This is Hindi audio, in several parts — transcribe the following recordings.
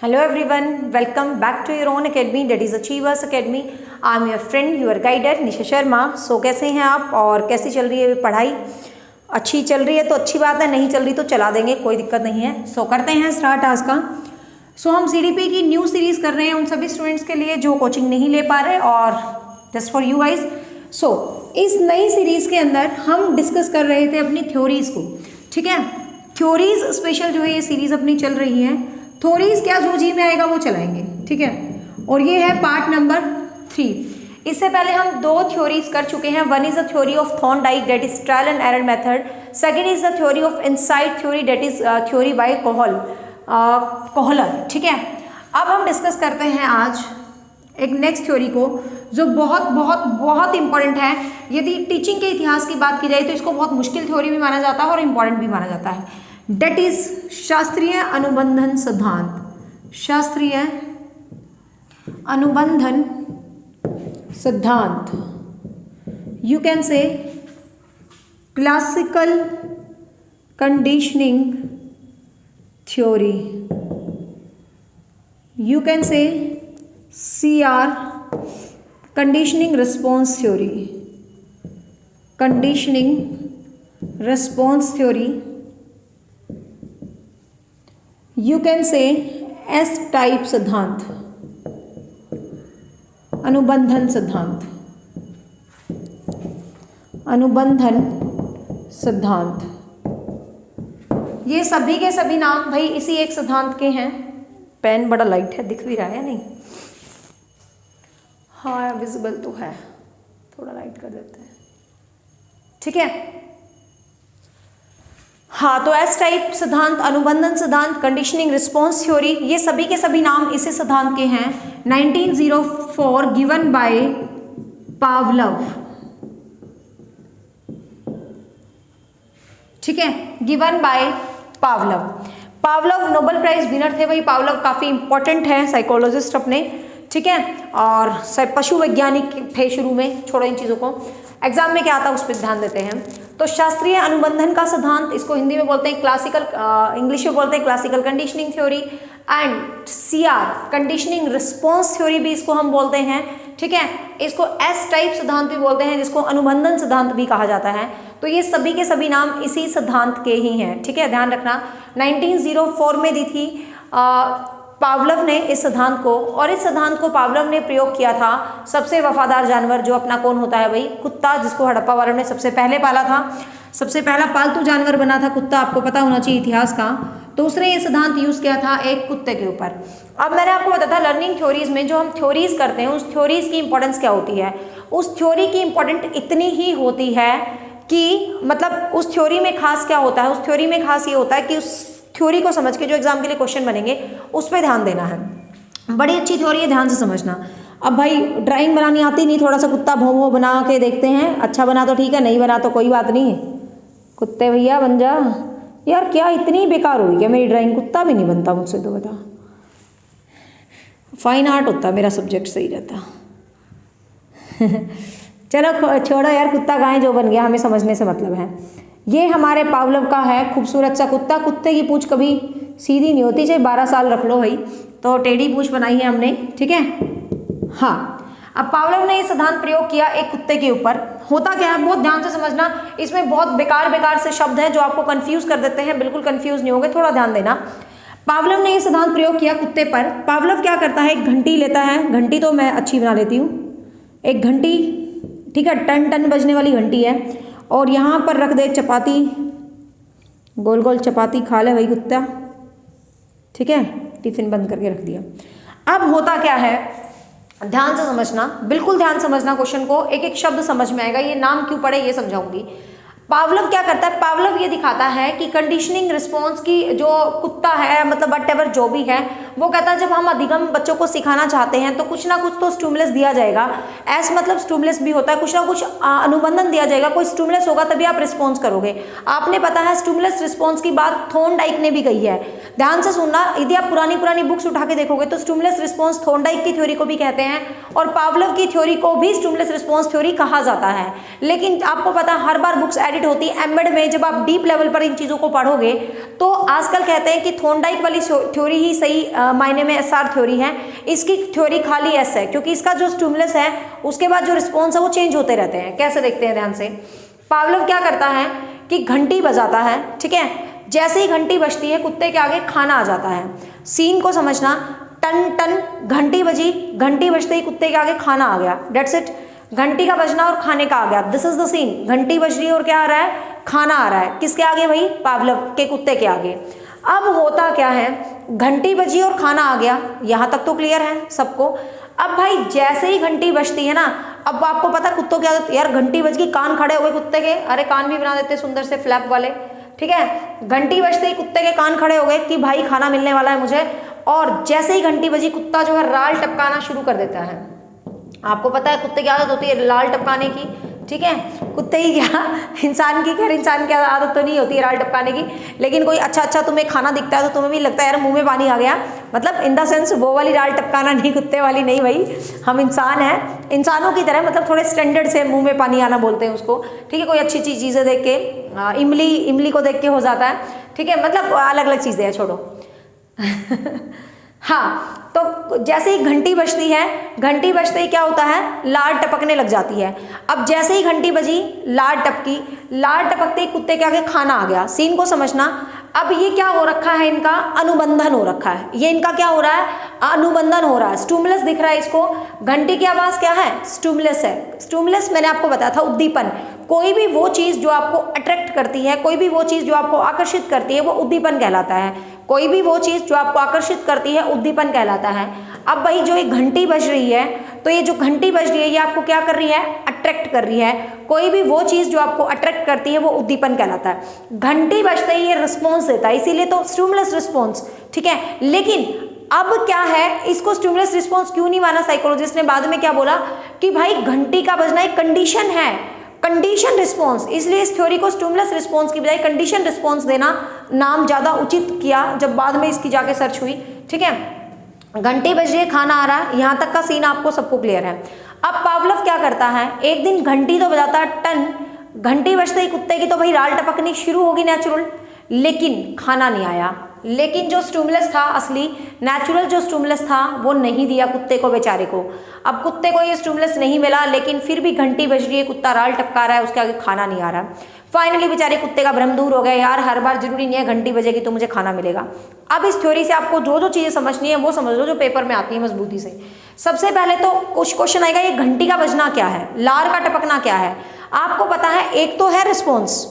Hello everyone, welcome back to your own academy, that is Achievers Academy. I am your friend, your guider Nisha Sharma. So कैसे हैं आप और कैसी चल रही है पढ़ाई? अच्छी चल रही है तो अच्छी बात है, नहीं चल रही तो चला देंगे, कोई दिक्कत नहीं है. सो करते हैं स्टार्ट आज का. सो हम CDP की न्यू सीरीज़ कर रहे हैं उन सभी स्टूडेंट्स के लिए जो कोचिंग नहीं ले पा रहे और जस्ट फॉर यू गाइज. सो इस नई सीरीज़ के अंदर हम डिस्कस कर रहे थे अपनी थ्योरीज़ को. ठीक है, थ्योरीज़ स्पेशल जो है ये सीरीज़ अपनी चल रही है. थ्योरीज क्या जो जी में आएगा वो चलाएंगे. ठीक है, और ये है पार्ट नंबर 3. इससे पहले हम 2 थ्योरीज कर चुके हैं. One is the theory of Thorndike that is trial and error method. Second is the theory of insight theory that is theory by Kohler. ठीक है, अब हम डिस्कस करते हैं आज एक नेक्स्ट थ्योरी को जो बहुत बहुत बहुत इंपॉर्टेंट है. यदि टीचिंग के इतिहास की बात की जाए तो इसको बहुत मुश्किल थ्योरी भी माना जाता है और इम्पॉर्टेंट भी माना जाता है. डेट इज शास्त्रीय अनुबंधन सिद्धांत. शास्त्रीय अनुबंधन सिद्धांत, you can say classical conditioning theory, you can say CR conditioning response theory, conditioning response theory, you can say S type सिद्धांत, अनुबंधन सिद्धांत, अनुबंधन सिद्धांत. ये सभी के सभी नाम भाई इसी एक सिद्धांत के हैं. पेन बड़ा लाइट है, दिख भी रहा है नहीं? हाँ विजिबल तो है, थोड़ा लाइट कर देते हैं. ठीक है, हाँ तो एस टाइप सिद्धांत, अनुबंधन सिद्धांत, कंडीशनिंग रिस्पॉन्स थ्योरी, ये सभी के सभी नाम इसी सिद्धांत के हैं. 1904 गिवन बाय पावलव. ठीक है, given by Pavlov. Pavlov Nobel prize winner थे भाई. पावलव काफ़ी इंपॉर्टेंट है साइकोलॉजिस्ट अपने. ठीक है, और पशु वैज्ञानिक थे शुरू में. छोड़ो इन चीज़ों को, एग्जाम में क्या आता है उस पर ध्यान देते हैं. तो शास्त्रीय अनुबंधन का सिद्धांत, इसको हिंदी में बोलते हैं क्लासिकल, इंग्लिश में बोलते हैं classical conditioning theory. And CR conditioning response theory भी इसको हम बोलते हैं. ठीक है, इसको S टाइप सिद्धांत भी बोलते हैं जिसको अनुबंधन सिद्धांत भी कहा जाता है. तो ये सभी के सभी नाम इसी सिद्धांत के ही हैं. ठीक है, ध्यान रखना. 1904 में दी थी पावलव ने इस सिद्धांत को, और इस सिद्धांत को पावलव ने प्रयोग किया था सबसे वफादार जानवर जो अपना कौन होता है भाई, कुत्ता, जिसको हड़प्पा वालों ने सबसे पहले पाला था. सबसे पहला पालतू जानवर बना था कुत्ता, आपको पता होना चाहिए इतिहास का. तो उसने ये सिद्धांत यूज़ किया था एक कुत्ते के ऊपर. अब मैंने आपको बताया था लर्निंग थ्योरीज में जो हम थ्योरीज करते हैं उस थ्योरीज की इंपॉर्टेंस क्या होती है. उस थ्योरी की इंपॉर्टेंट इतनी ही होती है कि मतलब उस थ्योरी में खास क्या होता है, उस थ्योरी में खास ये होता है कि उस थ्योरी को समझ के जो एग्जाम के लिए क्वेश्चन बनेंगे उस पर ध्यान देना है. बड़ी अच्छी थ्योरी है, ध्यान से समझना. अब भाई ड्राइंग बनानी आती नहीं, थोड़ा सा कुत्ता भों भों बना के देखते हैं. अच्छा बना तो ठीक है, नहीं बना तो कोई बात नहीं. कुत्ते भैया बन जा. यार क्या इतनी बेकार हुई क्या मेरी ड्राइंग? कुत्ता भी नहीं बनता मुझसे तो बता. फाइन आर्ट होता मेरा सब्जेक्ट, सही रहता. चलो छोड़ो यार, कुत्ता गाय जो बन गया, हमें समझने से मतलब है. ये हमारे पावलव का है खूबसूरत सा कुत्ता. कुत्ते की पूंछ कभी सीधी नहीं होती, चाहे 12 साल रख लो भाई. तो टेढ़ी पूंछ बनाई है हमने. ठीक है, हाँ. अब पावलव ने ये सिद्धांत प्रयोग किया एक कुत्ते के ऊपर. होता क्या है, बहुत ध्यान से समझना. इसमें बहुत बेकार बेकार से शब्द हैं जो आपको कंफ्यूज कर देते हैं. बिल्कुल कंफ्यूज नहीं होंगे, थोड़ा ध्यान देना. पावलव ने ये सिद्धांत प्रयोग किया कुत्ते पर. पावलव क्या करता है, एक घंटी लेता है. घंटी तो मैं अच्छी बना लेती हूँ, एक घंटी. ठीक है, टन टन बजने वाली घंटी है. और यहाँ पर रख दे चपाती, गोल गोल चपाती खा ले भाई कुत्ता. ठीक है, टिफिन बंद करके रख दिया. अब होता क्या है, ध्यान से समझना, बिल्कुल ध्यान समझना. क्वेश्चन को एक एक शब्द समझ में आएगा. ये नाम क्यों पड़े ये समझाऊंगी. पावलव क्या करता है, पावलव ये दिखाता है कि कंडीशनिंग रिस्पॉन्स की जो कुत्ता है, मतलब वट जो भी है, वो कहता है जब हम अधिगम बच्चों को सिखाना चाहते हैं तो कुछ ना कुछ तो स्टिमुलस दिया जाएगा. एस मतलब स्टिमुलस भी होता है, कुछ ना कुछ अनुबंधन दिया जाएगा. कोई स्टिमुलस होगा तभी आप रिस्पॉन्स करोगे. आपने पता है स्टिमुलस रिस्पॉन्स की बात थॉर्नडाइक ने भी कही है. ध्यान से सुनना, यदि आप पुरानी बुक्स उठा के देखोगे तो स्टिमुलस रिस्पॉन्स थॉर्नडाइक की थ्योरी को भी कहते हैं और पावलव की थ्योरी को भी स्टिमुलस रिस्पॉन्स थ्योरी कहा जाता है. लेकिन आपको पता हर बार बुक्स वैलिड होती है एम्बेड में। जब आप डीप लेवल पर इन चीज़ों को पढ़ोगे तो आजकल कहते हैं कि थॉर्नडाइक वाली थ्योरी ही सही मायने में एसआर थ्योरी है। इसकी थ्योरी खाली एस है, क्योंकि इसका जो स्टिमुलस है उसके बाद जो रिस्पॉन्स है वो चेंज होते रहते हैं। कैसे देखते हैं ध्यान से। पावलोव क्या करता है कि घंटी बजाता है, ठीक है, जैसे ही घंटी बजती है कुत्ते के आगे खाना आ जाता है। सीन को समझना, टन टन घंटी बजी, घंटी बजते ही कुत्ते के आगे खाना आ गया, डेट्स इट। घंटी का बजना और खाने का आ गया, दिस इज द सीन। घंटी बज रही है और क्या आ रहा है, खाना आ रहा है। किसके आगे भाई, पावलोव के कुत्ते के आगे। अब होता क्या है, घंटी बजी और खाना आ गया, यहाँ तक तो क्लियर है सबको। अब भाई जैसे ही घंटी बजती है ना, अब आपको पता कुत्तों क्या, यार घंटी बज गई, कान खड़े हो गए कुत्ते के, अरे कान भी बना देते सुंदर से फ्लैप वाले, ठीक है। घंटी बजते ही कुत्ते के कान खड़े हो गए कि भाई खाना मिलने वाला है मुझे। और जैसे ही घंटी बजी कुत्ता जो है राल टपकाना शुरू कर देता है। आपको पता है कुत्ते की आदत होती है लाल टपकाने की, ठीक है। कुत्ते ही क्या, इंसान की, खैर इंसान की आदत तो नहीं होती है लाल टपकाने की, लेकिन कोई अच्छा तुम्हें खाना दिखता है तो तुम्हें भी लगता है यार मुंह में पानी आ गया, मतलब इन द सेंस वो वाली लाल टपकाना नहीं, कुत्ते वाली नहीं भाई। हम इंसान हैं, इंसानों की तरह, मतलब थोड़े स्टैंडर्ड से मुंह में पानी आना बोलते हैं उसको, ठीक है। कोई अच्छी चीज़ें देख के, इमली को देख के हो जाता है, ठीक है, मतलब अलग अलग चीज़ें हैं, छोड़ो। हाँ, तो जैसे ही घंटी बजती है, घंटी बजते ही क्या होता है, लार टपकने लग जाती है। अब जैसे ही घंटी बजी, लार टपकी, लार टपकते ही कुत्ते के आगे खाना आ गया। सीन को समझना। अब ये क्या हो रखा है, इनका अनुबंधन हो रखा है। ये इनका क्या हो रहा है, अनुबंधन हो रहा है। स्टिमुलस दिख रहा है इसको, घंटी की आवाज़ क्या है, स्टिमुलस है। स्टिमुलस मैंने आपको बताया था उद्दीपन। कोई भी वो चीज़ जो आपको अट्रैक्ट करती है, कोई भी वो चीज़ जो आपको आकर्षित करती है, वो उद्दीपन कहलाता है। कोई भी वो चीज़ जो आपको आकर्षित करती है उद्दीपन कहलाता है। अब भाई जो ये घंटी बज रही है, तो ये जो घंटी बज रही है ये आपको क्या कर रही है, अट्रैक्ट कर रही है। कोई भी वो चीज़ जो आपको अट्रैक्ट करती है वो उद्दीपन कहलाता है। घंटी बजते ही ये रिस्पॉन्स देता है, इसीलिए तो स्टिमुलस रिस्पॉन्स, ठीक है। लेकिन अब क्या है, इसको स्टिमुलस रिस्पॉन्स क्यों नहीं माना साइकोलॉजिस्ट ने, बाद में क्या बोला कि भाई घंटी का बजना एक कंडीशन है, कंडीशन रिस्पॉन्स, इसलिए इस थ्योरी को स्टिमुलस रिस्पॉन्स की बजाय कंडीशन रिस्पॉन्स देना नाम ज़्यादा उचित किया, जब बाद में इसकी जाके सर्च हुई, ठीक है। घंटी बज रही है, खाना आ रहा है, यहाँ तक का सीन आपको सबको क्लियर है। अब पावलोव क्या करता है, एक दिन घंटी तो बजाता है टन, घंटी बजते ही कुत्ते की तो भाई राल टपकनी शुरू होगी नेचुरल, लेकिन खाना नहीं आया। लेकिन जो स्टिमुलस था असली, नेचुरल जो स्टिमुलस था वो नहीं दिया कुत्ते को बेचारे को। अब कुत्ते को ये स्टिमुलस नहीं मिला, लेकिन फिर भी घंटी बज रही है, कुत्ता राल टपका रहा है, उसके आगे खाना नहीं आ रहा। फाइनली बेचारे कुत्ते का भ्रम दूर हो गया, यार हर बार जरूरी नहीं है घंटी बजेगी तो मुझे खाना मिलेगा। अब इस थ्योरी से आपको जो जो चीज़ें समझनी है वो समझ लो जो पेपर में आती है मजबूती से। सबसे पहले तो कुछ क्वेश्चन आएगा, ये घंटी का बजना क्या है, लार का टपकना क्या है। आपको पता है एक तो है रिस्पॉन्स।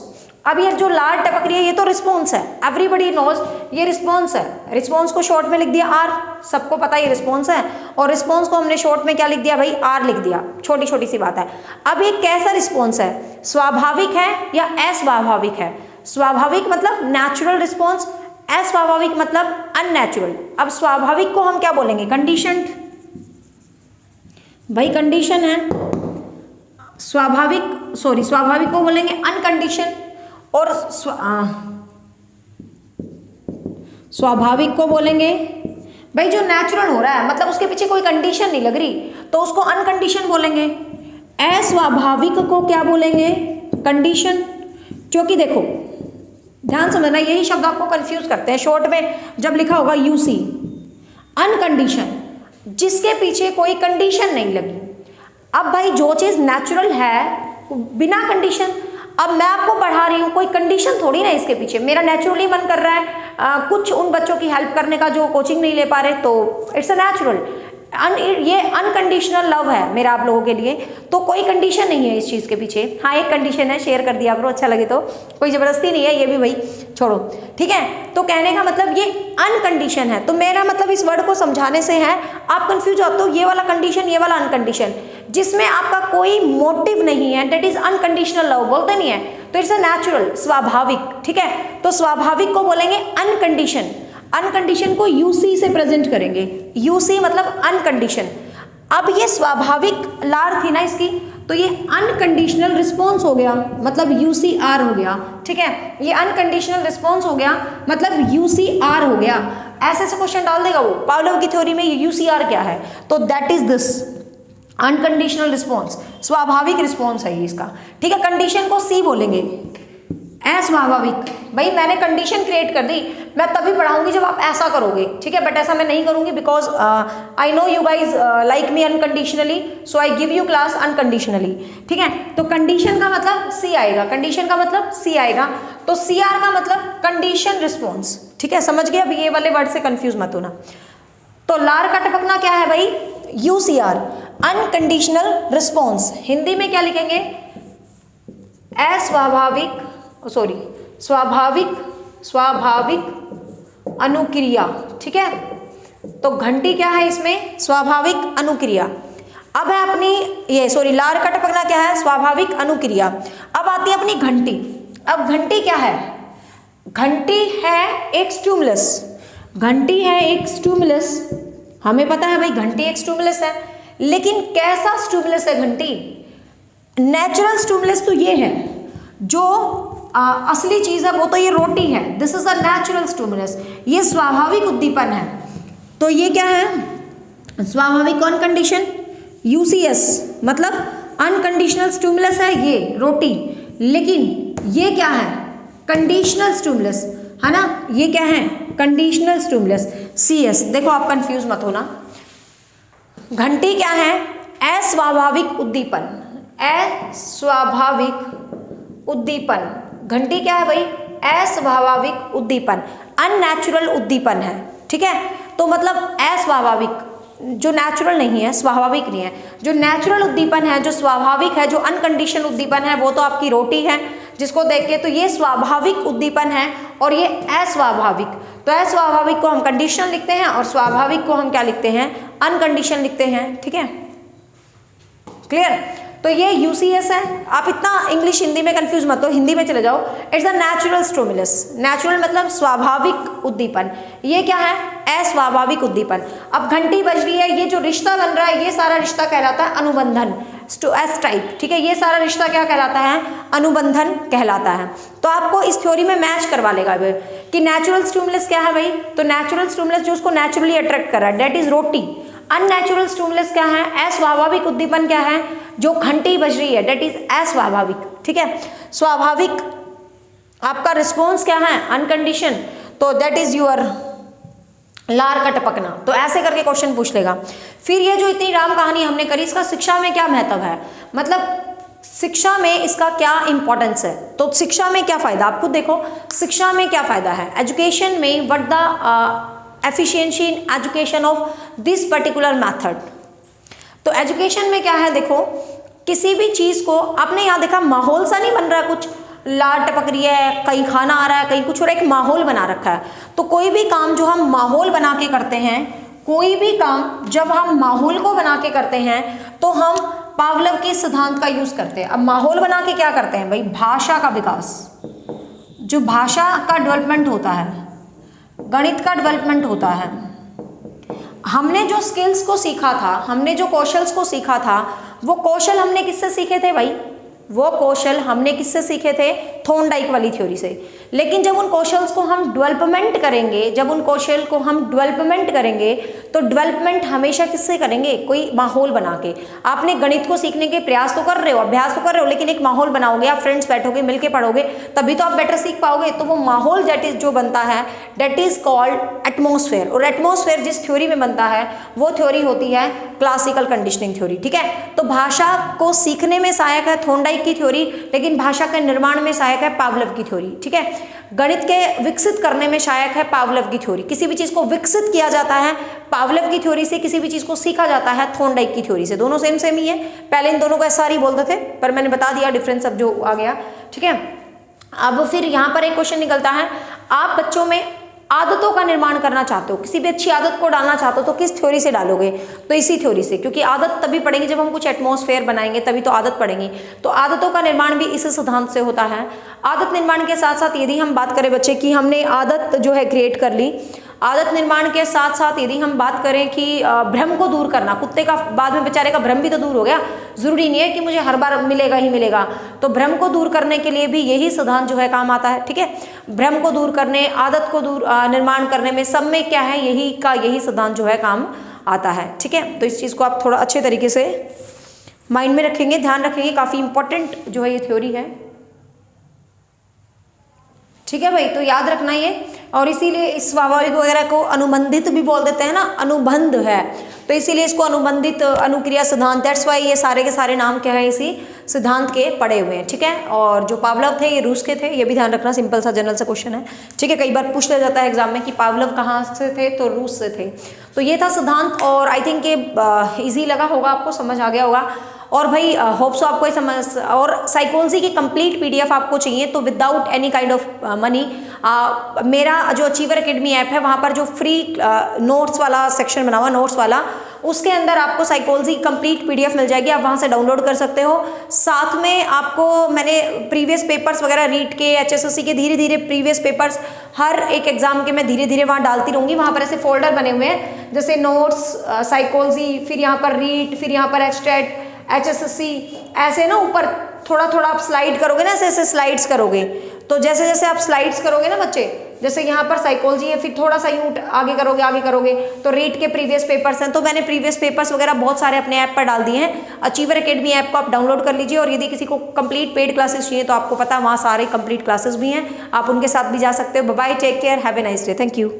अब ये जो लार टपक रही है ये तो रिस्पॉन्स है, एवरीबडी नोज ये रिस्पॉन्स है। रिस्पॉन्स को शॉर्ट में लिख दिया आर, सबको पता है ये रिस्पॉन्स है, और रिस्पॉन्स को हमने शॉर्ट में क्या लिख दिया भाई, आर लिख दिया, छोटी छोटी सी बात है। अब ये कैसा रिस्पॉन्स है, स्वाभाविक है या अस्वाभाविक है। स्वाभाविक मतलब नेचुरल रिस्पॉन्स, अस्वाभाविक मतलब अननेचुरल। अब स्वाभाविक को हम क्या बोलेंगे, कंडीशनड, भाई कंडीशन है। स्वाभाविक को बोलेंगे अनकंडीशन, और स्वाभाविक को बोलेंगे भाई जो नेचुरल हो रहा है, मतलब उसके पीछे कोई कंडीशन नहीं लग रही, तो उसको अनकंडीशन बोलेंगे। अस्वाभाविक को क्या बोलेंगे, कंडीशन। क्योंकि देखो ध्यान समझना, यही शब्द आपको कंफ्यूज करते हैं। शॉर्ट में जब लिखा होगा यूसी, अनकंडीशन, जिसके पीछे कोई कंडीशन नहीं लगी। अब भाई जो चीज़ नेचुरल है बिना कंडीशन, अब मैं आपको पढ़ा रही हूँ, कोई कंडीशन थोड़ी ना इसके पीछे, मेरा नेचुरली मन कर रहा है कुछ उन बच्चों की हेल्प करने का जो कोचिंग नहीं ले पा रहे, तो इट्स अ नेचुरल। ये अनकंडीशनल लव है मेरा आप लोगों के लिए, तो कोई कंडीशन नहीं है इस चीज़ के पीछे। हाँ एक कंडीशन है, शेयर कर दिया करो अच्छा लगे तो, कोई ज़बरदस्ती नहीं है, ये भी भाई छोड़ो, ठीक है। तो कहने का मतलब ये अनकंडीशन है, तो मेरा मतलब इस वर्ड को समझाने से है, आप कंफ्यूज होते हो ये वाला कंडीशन ये वाला अनकंडीशन, जिसमें आपका कोई मोटिव नहीं है, दैट इज अनकंडीशनल लव, बोलते नहीं है, तो इट्स अ नेचुरल, स्वाभाविक, ठीक है। तो स्वाभाविक को बोलेंगे अनकंडीशन, अनकंडीशन को यूसी से प्रेजेंट करेंगे, यूसी मतलब अनकंडीशन। अब ये स्वाभाविक लार थी ना इसकी, तो ये अनकंडीशनल रिस्पॉन्स हो गया, मतलब यूसीआर हो गया, ठीक है। ये अनकंडीशनल रिस्पॉन्स हो गया मतलब यूसीआर हो गया। ऐसे क्वेश्चन डाल देगा वो, पावलोव की थ्योरी में यूसीआर क्या है, तो that is this, unconditional response, स्वाभाविक रिस्पॉन्स है ये इसका, ठीक है। कंडीशन को सी बोलेंगे, अस्वाभाविक। भाई मैंने कंडीशन क्रिएट कर दी, मैं तभी पढ़ाऊंगी जब आप ऐसा करोगे, ठीक है। बट ऐसा मैं नहीं करूंगी because I know you guys like me unconditionally, so I give you class unconditionally, ठीक है। तो कंडीशन का मतलब सी आएगा, कंडीशन का मतलब सी आएगा, तो सी आर का मतलब कंडीशन रिस्पॉन्स, ठीक है। समझ गए? अब ये वाले वर्ड से कंफ्यूज मत होना। तो लार का टपकना क्या है भाई? यूसीआर, अनकंडीशनल रिस्पॉन्स। हिंदी में क्या लिखेंगे? अस्वाभाविक, सॉरी स्वाभाविक अनुक्रिया, ठीक है। तो घंटी क्या है इसमें? स्वाभाविक अनुक्रिया। अब है अपनी ये सॉरी लार का टपकना क्या है? स्वाभाविक अनुक्रिया। अब आती है अपनी घंटी। अब घंटी क्या है? घंटी है एक स्टिमुलस, घंटी है एक स्टिमुलस, हमें पता है भाई घंटी एक स्टिमुलस है, लेकिन कैसा स्टिमुलस है घंटी? नेचुरल स्टिमुलस तो ये है, जो असली चीज है वो तो ये रोटी है, this is a natural stimulus, ये स्वाभाविक उद्दीपन है। तो ये क्या है? स्वाभाविक कौन कंडीशन? यूसीएस, मतलब अनकंडीशनल स्टिमुलस है ये रोटी, लेकिन ये क्या है? कंडीशनल स्टिमुलस है ना, ये क्या है? Conditional stimulus, CS. देखो आप कंफ्यूज मत होना, घंटी क्या है? अस्वाभाविक उद्दीपन, अस्वाभाविक उद्दीपन। घंटी क्या है भाई? अस्वाभाविक उद्दीपन, अननेचुरल उद्दीपन है, ठीक है। तो मतलब अस्वाभाविक, जो नेचुरल नहीं है, स्वाभाविक नहीं है, जो नेचुरल उद्दीपन है, जो स्वाभाविक है, जो अनकंडीशनल उद्दीपन है, वो तो आपकी रोटी है जिसको देख के, तो ये स्वाभाविक उद्दीपन है और ये अस्वाभाविक। तो अस्वाभाविक को हम कंडीशनल लिखते हैं और स्वाभाविक को हम क्या लिखते हैं? अनकंडीशनल लिखते हैं, ठीक है। क्लियर? तो ये यूसीएस है। आप इतना इंग्लिश हिंदी में कंफ्यूज मत हो, हिंदी में चले जाओ। It's a natural stimulus, natural मतलब स्वाभाविक उद्दीपन, ये क्या है? अस्वाभाविक उद्दीपन। अब घंटी बज रही है, ये जो रिश्ता बन रहा है, ये सारा रिश्ता कहलाता है अनुबंधन, एस टाइप, ठीक है। ये सारा रिश्ता क्या कहलाता है? अनुबंधन कहलाता है। तो आपको इस थ्योरी में मैच करवा लेगा कि नेचुरल स्टिमुलस क्या है भाई? तो नेचुरल स्टिमुलस जो उसको नेचुरली अट्रैक्ट कर रहा है, that is roti. Unnatural stimulus क्या है? अस्वाभाविक उद्दीपन क्या है? जो घंटी बज रही है, दैट इज अस्वाभाविक, ठीक है। स्वाभाविक आपका रिस्पॉन्स क्या है? अनकंडीशन, तो दैट इज योर लार का टपकना। तो ऐसे करके क्वेश्चन पूछ लेगा। फिर ये जो इतनी राम कहानी हमने करी, इसका शिक्षा में क्या महत्व है, मतलब शिक्षा में इसका क्या इंपॉर्टेंस है? तो शिक्षा में क्या फायदा, आप खुद देखो शिक्षा में क्या फायदा है। एजुकेशन में what the efficiency in education of this particular method. तो एजुकेशन में क्या है, देखो किसी भी चीज को आपने यहाँ देखा, माहौल सा नहीं बन रहा है, कुछ लार टपक रही है, कहीं खाना आ रहा है, कहीं कुछ हो रहा है, एक माहौल बना रखा है। तो कोई भी काम जो हम माहौल बना के करते हैं, कोई भी काम जब हम माहौल को बना के करते हैं, तो हम पावलोव के सिद्धांत का यूज करते हैं। अब माहौल बना के क्या करते हैं भाई? भाषा का विकास, जो भाषा का डेवलपमेंट होता है, गणित का डेवलपमेंट होता है। हमने जो स्किल्स को सीखा था, हमने जो कौशल्स को सीखा था, वो कौशल हमने किससे सीखे थे भाई? वो कौशल हमने किससे सीखे थे? थॉर्नडाइक वाली थ्योरी से। लेकिन जब उन कौशल्स को हम डेवलपमेंट करेंगे, जब उन कौशल को हम डेवलपमेंट करेंगे, तो डेवलपमेंट हमेशा किससे करेंगे? कोई माहौल बना के। आपने गणित को सीखने के प्रयास तो कर रहे हो, अभ्यास तो कर रहे हो, लेकिन एक माहौल बनाओगे, आप फ्रेंड्स बैठोगे, मिलके पढ़ोगे, तभी तो आप बेटर सीख पाओगे। तो वो माहौल दैट इज जो बनता है, दैट इज कॉल्ड एटमॉस्फेयर। और एटमॉस्फेयर जिस थ्योरी में बनता है, वो थ्योरी होती है क्लासिकल कंडीशनिंग थ्योरी, ठीक है। तो भाषा को सीखने में सहायक है थॉर्नडाइक की थ्योरी, लेकिन भाषा के निर्माण में सहायक है पावलोव की थ्योरी, ठीक है। गणित के विकसित करने में सहायक है पावलोव की थ्योरी। किसी भी चीज को विकसित किया जाता है पावलोव की थ्योरी से, किसी भी चीज को सीखा जाता है थॉर्नडाइक की थ्योरी से। दोनों सेम सेम ही है। पहले इन दोनों को एसआर ही बोलते थे, पर मैंने बता दिया डिफरेंस अब जो आ गया, ठीक है। अब फिर यहाँ पर एक क्वेश्चन निकलता है, आप बच्चों में आदतों का निर्माण करना चाहते हो, किसी भी अच्छी आदत को डालना चाहते हो, तो किस थ्योरी से डालोगे? तो इसी थ्योरी से, क्योंकि आदत तभी पड़ेगी जब हम कुछ एटमॉस्फेयर बनाएंगे, तभी तो आदत पड़ेगी। तो आदतों का निर्माण भी इसी सिद्धांत से होता है। आदत निर्माण के साथ साथ यदि हम बात करें बच्चे की, हमने आदत जो है क्रिएट कर ली, आदत निर्माण के साथ साथ यदि हम बात करें कि भ्रम को दूर करना, कुत्ते का बाद में बेचारे का भ्रम भी तो दूर हो गया, जरूरी नहीं है कि मुझे हर बार मिलेगा ही मिलेगा। तो भ्रम को दूर करने के लिए भी यही सिद्धांत जो है काम आता है, ठीक है। भ्रम को दूर करने, आदत को दूर निर्माण करने में, सब में क्या है, यही सिद्धांत जो है काम आता है। ठीक है, तो इस चीज़ को आप थोड़ा अच्छे तरीके से माइंड में रखेंगे, ध्यान रखेंगे, काफ़ी इंपॉर्टेंट जो है ये थ्योरी है। ठीक है भाई, तो याद रखना ये। और इसीलिए इस स्वाभाविक वगैरह को अनुबंधित भी बोल देते हैं ना, अनुबंध है, तो इसीलिए इसको अनुबंधित अनुक्रिया सिद्धांत, दैट्स वाई ये सारे के सारे नाम क्या है इसी सिद्धांत के पड़े हुए हैं। ठीक है, और जो पावलव थे ये रूस के थे, ये भी ध्यान रखना, सिंपल सा जनरल सा क्वेश्चन है। ठीक है, कई बार पूछ लिया जाता है एग्जाम में कि पावलव कहाँ से थे, तो रूस से थे। तो ये था सिद्धांत, और आई थिंक ये ईजी लगा होगा आपको, समझ आ गया होगा। और भाई होप सो आपको ये समझ, और साइकोलॉजी की कंप्लीट पीडीएफ आपको चाहिए तो without any kind of money मेरा जो अचीवर एकेडमी ऐप है वहाँ पर जो फ्री नोट्स वाला सेक्शन बना हुआ, नोट्स वाला, उसके अंदर आपको साइकोलॉजी की कंप्लीट पीडीएफ मिल जाएगी, आप वहाँ से डाउनलोड कर सकते हो। साथ में आपको मैंने प्रीवियस पेपर्स वगैरह रीट के, एचएसएससी के धीरे धीरे प्रीवियस पेपर्स हर एक एग्जाम के मैं धीरे धीरे वहाँ डालती रहूँगी। वहाँ पर ऐसे फोल्डर बने हुए हैं, जैसे नोट्स, साइकोलॉजी, फिर यहाँ पर रीट, फिर यहाँ पर एचटेट, एचएसएससी, ऐसे ना ऊपर थोड़ा थोड़ा आप स्लाइड करोगे ना, ऐसे ऐसे स्लाइड्स करोगे, तो जैसे जैसे आप स्लाइड्स करोगे ना बच्चे, जैसे यहाँ पर साइकोलॉजी है, फिर थोड़ा सा यूं आगे करोगे तो रीट के प्रीवियस पेपर्स हैं। तो मैंने प्रीवियस पेपर्स वगैरह बहुत सारे अपने ऐप पर डाल दिए हैं। अचीवर एकेडमी ऐप को आप डाउनलोड कर लीजिए, और यदि किसी को कंप्लीट पेड क्लासेस चाहिए तो आपको पता है वहाँ सारे कंप्लीट क्लासेस भी हैं, आप उनके साथ भी जा सकते हो। Bye, take care, have a nice day, thank you.